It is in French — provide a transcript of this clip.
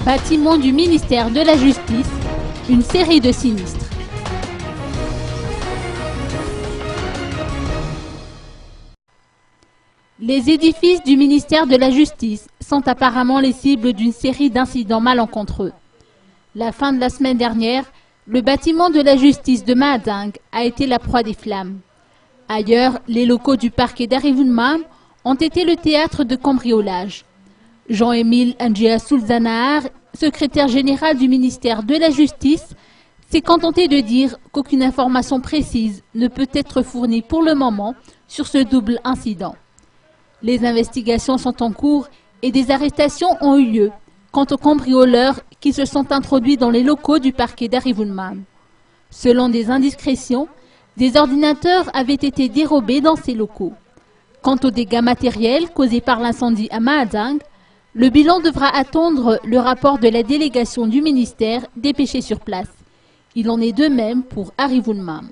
Bâtiment du ministère de la Justice, une série de sinistres. Les édifices du ministère de la Justice sont apparemment les cibles d'une série d'incidents malencontreux. La fin de la semaine dernière, le bâtiment de la justice de Mahadingue a été la proie des flammes. Ailleurs, les locaux du parquet d'Arivounmam ont été le théâtre de cambriolages. Jean-Émile Ndjia Soulzanaar, secrétaire général du ministère de la Justice, s'est contenté de dire qu'aucune information précise ne peut être fournie pour le moment sur ce double incident. Les investigations sont en cours et des arrestations ont eu lieu quant aux cambrioleurs qui se sont introduits dans les locaux du parquet d'Arivounmam. Selon des indiscrétions, des ordinateurs avaient été dérobés dans ces locaux. Quant aux dégâts matériels causés par l'incendie à Mahadingue, le bilan devra attendre le rapport de la délégation du ministère dépêchée sur place. Il en est de même pour Arivounmam.